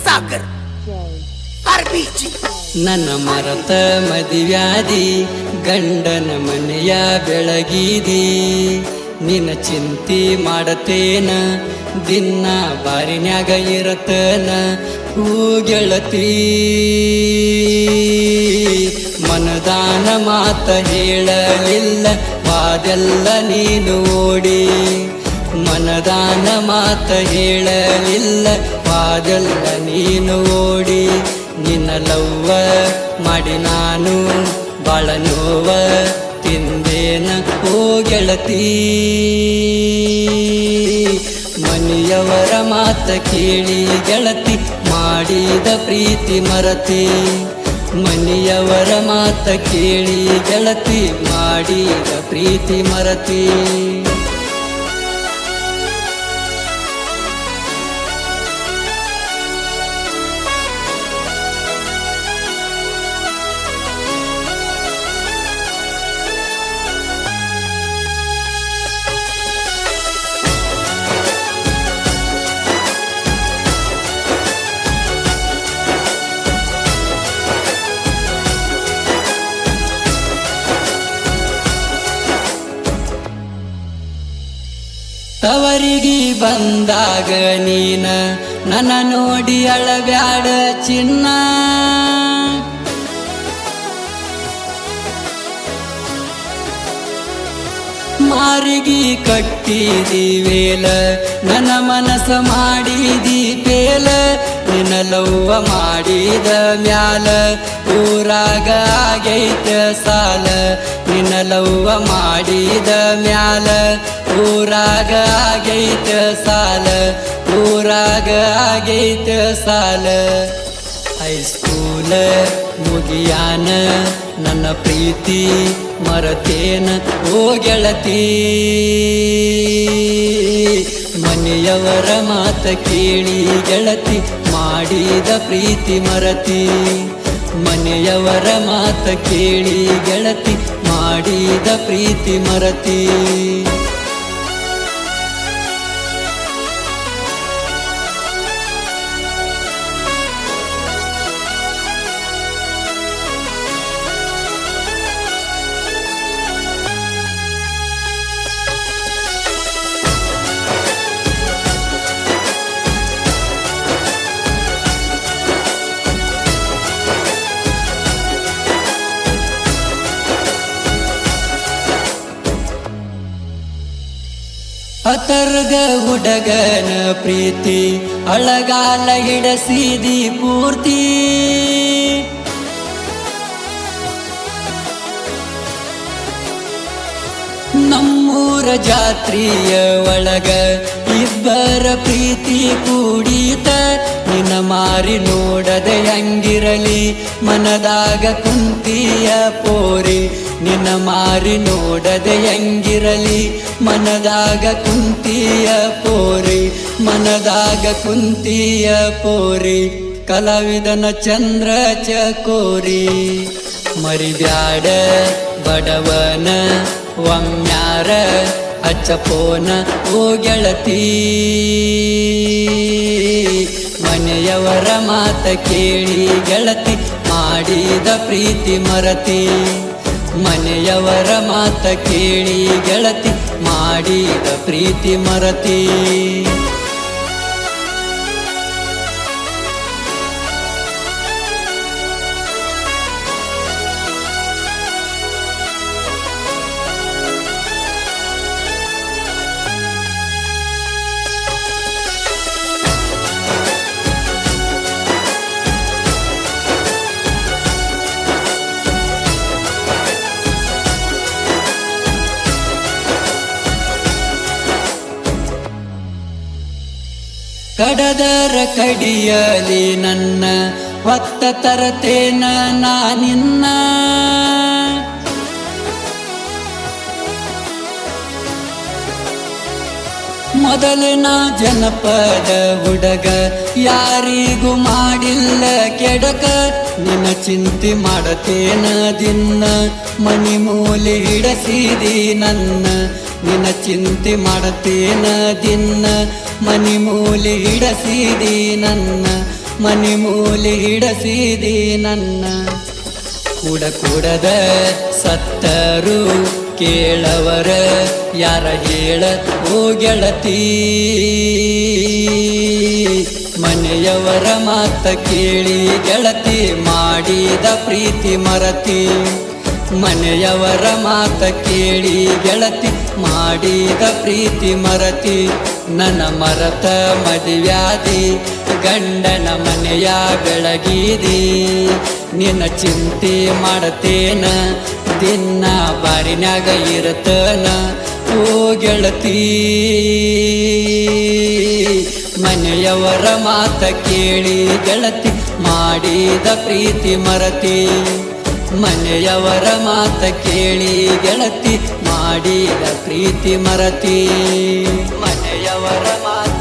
ಸಾಗರ್ ಆರ್ಬಿಜಿ. ನನ್ನ ಮರತ ಮದಿವ್ಯಾದಿ ಗಂಡನ ಮನೆಯ ಬೆಳಗಿದಿ, ನಿನ್ನ ಚಿಂತಿ ಮಾಡತೇನ ದಿನ ಬಾರಿನ್ಯಾಗ ಇರತನ ಹೂ ಗೆಳತಿ. ಮನದಾನ ಮಾತ ಹೇಳಲಿಲ್ಲ ವಾದೆಲ್ಲ ನೀನು ಓಡಿ, ಮನದಾನ ಮಾತ ಹೇಳಲಿಲ್ಲ ವಾದೆಲ್ಲ ನೀನು ಓಡಿ. ನಿನ್ನ ಲವ್ವ ಮಾಡಿ ನಾನು ಬಾಳ ನೋವ ತಿಂದೇನ ಓ ಗೆಳತಿ. ಮನೆಯವರ ಮಾತ ಕೇಳಿ ಗೆಳತಿ ಮಾಡಿದ ಪ್ರೀತಿ ಮರತಿ, ಮನೆಯವರ ಮಾತ ಕೇಳಿ ಗೆಳತಿ ಮಾಡಿದ ಪ್ರೀತಿ ಮರತಿ. ತವರಿಗೆ ಬಂದಾಗ ನೀನ ನನ್ನ ನೋಡಿ ಅಳಬ್ಯಾಡ ಚಿನ್ನ, ಮಾರಿಗೆ ಕಟ್ಟಿದಿ ವೇಲ ನನ್ನ ಮನಸ ಮಾಡಿದಿ ಪೇಲ. ನಿನ್ನ ಲವ್ವ ಮಾಡಿದ ಮ್ಯಾಲ ಊರಾಗ ಆಗೈತ ಸಾಲ, ನಿನ್ನ ಲವ್ವ ಮಾಡಿದ ಮ್ಯಾಲ ಊರಾಗ ಆಗೈತ ಸಾಲ, ಊರಾಗ ಆಗೈತ ಸಾಲ. ಹೈಸ್ಕೂಲ ಮುಗಿಯಾನ ನನ್ನ ಪ್ರೀತಿ ಮರತೇನ ಓ ಗೆಳತಿ. ಮನೆಯವರ ಮಾತ ಕೇಳಿ ಗೆಳತಿ ಮಾಡಿದ ಪ್ರೀತಿ ಮರತಿ, ಮನೆಯವರ ಮಾತ ಕೇಳಿ ಗೆಳತಿ ಮಾಡಿದ ಪ್ರೀತಿ ಮರತಿ. ಅಥರ್ಗ ಹುಡುಗನ ಪ್ರೀತಿ ಅಳಗಾಲ ಹಿಡಸಿದಿ ಪೂರ್ತಿ, ನಮ್ಮೂರ ಜಾತ್ರೆಯ ಒಳಗ ಇಬ್ಬರ ಪ್ರೀತಿ ಕೂಡಿತ. ನಿನ್ನ ಮಾರಿ ನೋಡದೆ ಹೆಂಗಿರಲಿ ಮನದಾಗ ಕುಂತಿಯ ಪೋರಿ, ನಿನ್ನ ಮಾರಿ ನೋಡದೆ ಹೆಂಗಿರಲಿ ಮನದಾಗ ಕುಂತಿಯ ಪೋರಿ, ಮನದಾಗ ಕುಂತಿಯ ಪೋರಿ. ಕಲಾವಿದನ ಚಂದ್ರ ಚಕೋರಿ ಮರಿಬ್ಯಾಡ ಬಡವನ ಒಮ್ಮ್ಯಾರ ಹಚ್ಚಪೋನ ಓ ಗೆಳತಿ. ಮನೆಯವರ ಮಾತ ಕೇಳಿ ಗೆಳತಿ ಮಾಡಿದ ಪ್ರೀತಿ ಮರತಿ, ಮನೆಯವರ ಮಾತ ಕೇಳಿ ಗೆಳತಿ ಮಾಡಿದ ಪ್ರೀತಿ ಮರತಿ. ಕಡದರ ಕಡಿಯಲಿ ನನ್ನ ಹೊತ್ತ ತರತೇನ ನಾನಿನ್ನ ಮೊದಲಿನ ಜನಪದ ಹುಡುಗ ಯಾರಿಗೂ ಮಾಡಿಲ್ಲ ಕೆಡಕ ನಿನ್ನ ಚಿಂತೆ ಮಾಡತೇನ ದಿನ ಮನಿ ಮೂಲೆ ಹಿಡಸಿದಿ ನನ್ನ ನಿನ್ನ ಚಿಂತೆ ಮಾಡತೇನ ದಿನ ಮನಿ ಮೂಲೆ ಹಿಡಸಿದಿ ನನ್ನ ಮನಿ ಮೂಲೆ ಹಿಡಸಿದಿ ನನ್ನ ಕೂಡದ ಸತ್ತರು ಕೇಳವರ ಯಾರ ಹೇಳ ಓ ಗೆಳತಿ ಮನೆಯವರ ಮಾತ ಕೇಳಿ ಗೆಳತಿ ಮಾಡಿದ ಪ್ರೀತಿ ಮರತಿ ಮನೆಯವರ ಮಾತ ಕೇಳಿ ಗೆಳತಿ ಮಾಡಿದ ಪ್ರೀತಿ ಮರತಿ ನನ್ನ ಮರತ ಮದುವ್ಯಾದಿ ಗಂಡನ ಮನೆಯ ಬೆಳಗಿದಿ ನಿನ್ನ ಚಿಂತೆ ಮಾಡತೇನ ದಿನ ಬಾರಿನ್ಯಾಗ ಇರತನ ಓ ಗೆಳತಿ ಮನೆಯವರ ಮಾತ ಕೇಳಿ ಗೆಳತಿ ಮಾಡಿದ ಪ್ರೀತಿ ಮರತಿ ಮನೆಯವರ ಮಾತ ಕೇಳಿ ಗೆಳತಿ ಮಾಡಿದ ಪ್ರೀತಿ ಮರತಿ ಮನೆಯವರ ಮಾತ